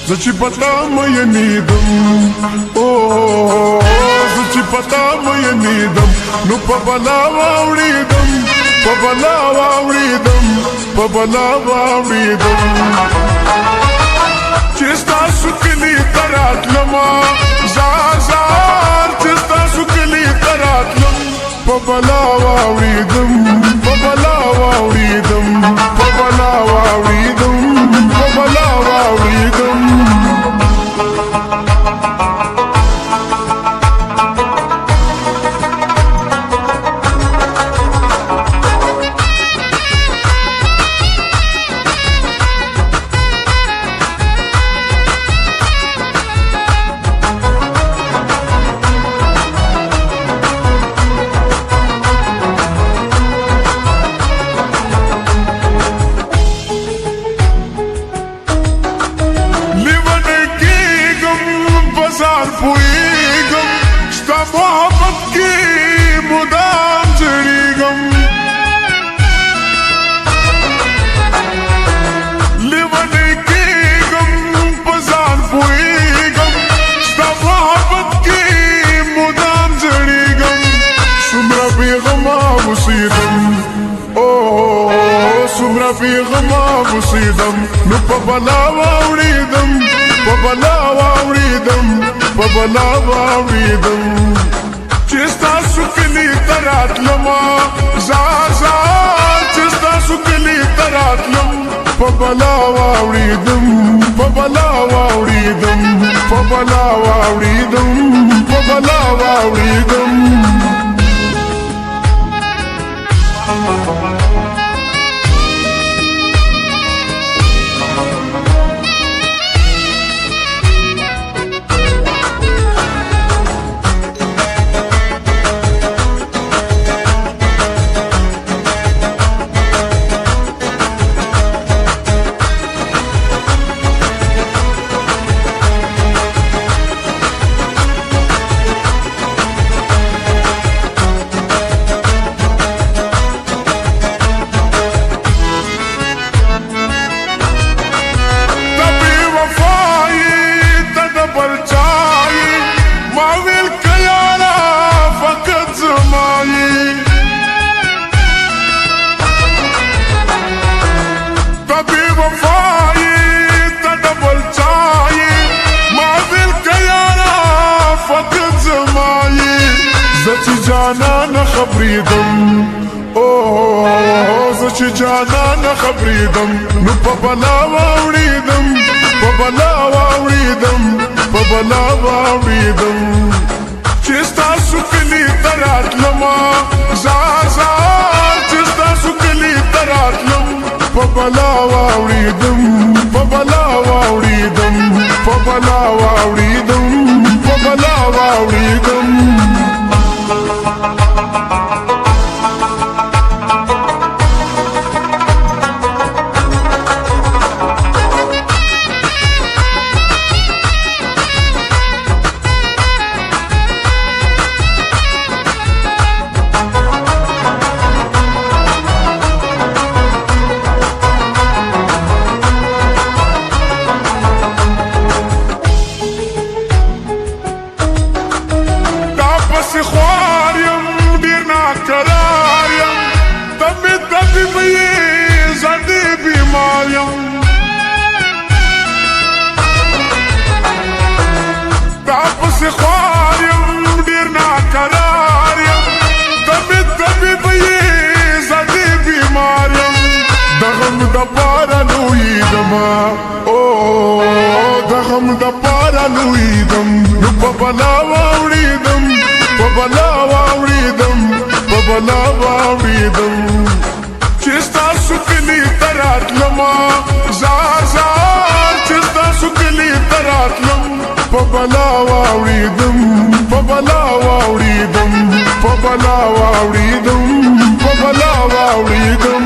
زچی پتا مې نیدم او زچی پتا مې نیدم نو په بلا واوړېدم په بلا واوړېدم په بلا واوړېدم چې ستاسو کلي ته راتلمه زار زار چې ستاسو کلي ته راتلم په بلا واوړېدم په بلا واوړېدم په بلا واوړېدم په بلا واوړېدم بازار پویګم ستا محبت کې مدام جړېږم لیونی کېږم بازار پویګم ستا محبت کې مدام جړېږم څومره بېغمه اوسېدم او څومره بېغمه اوسېدم نو په بلا واوړېدم په بلا واوړېدم په بلا واوړېدم چې ستاسو کلي ته راتلمه زار زار چې ستاسو کلي ته راتلم په بلا واوړېدم په بلا واوړېدم په بلا واوړېدم په بلا واوړېدم زچی جانان خبریدم او زچی جانان خبریدم نو په بلا واوړېدم په بلا واوړېدم په بلا واوړېدم چې ستاسو کلي ته راتلمه زار زار چې ستاسو کلي ته راتلم په بلا واوړېدم په بلا واوړېدم په بلا واوړېدم په بلا واوړېدم خوار یم ډېر ناقرار یم ته مې طبیب یې زه دې بیمار یم ستا پسې خوار یم ډېر ناقرار یم ته مې طبیب یې زه دې بیمار یم د غم دپاره لویېدمه او د غم دپاره لویېدم نو په بلا واوړېدم په بلا واوړېدم په بلا واوړېدم چې ستاسو کلي ته راتلمه زار زار چې ستاسو کلي ته راتلم په بلا واوړېدم په بلا واوړېدم په بلا واوړېدم په بلا واوړېدم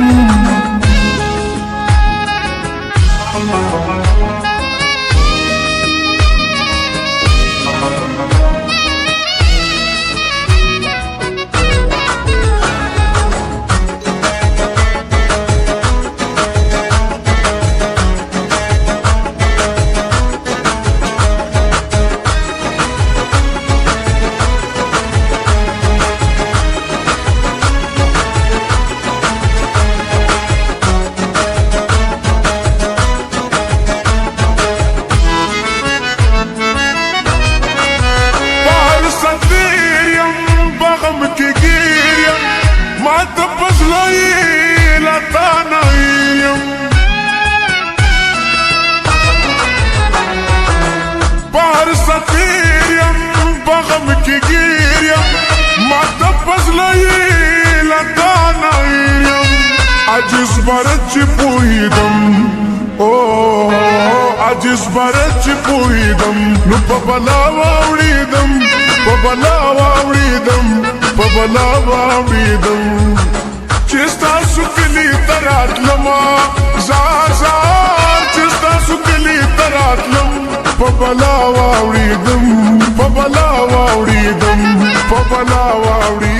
برت چې پوهیدم او عجز برت چې پوهیدم نو په بلا واوړېدم په بلا واوړېدم په بلا واوړېدم چې ستاسو کلي ته راتلمه زار زار چې ستاسو کلي ته راتلم په بلا واوړېدم په بلا واوړېدم په بلا واوړېدم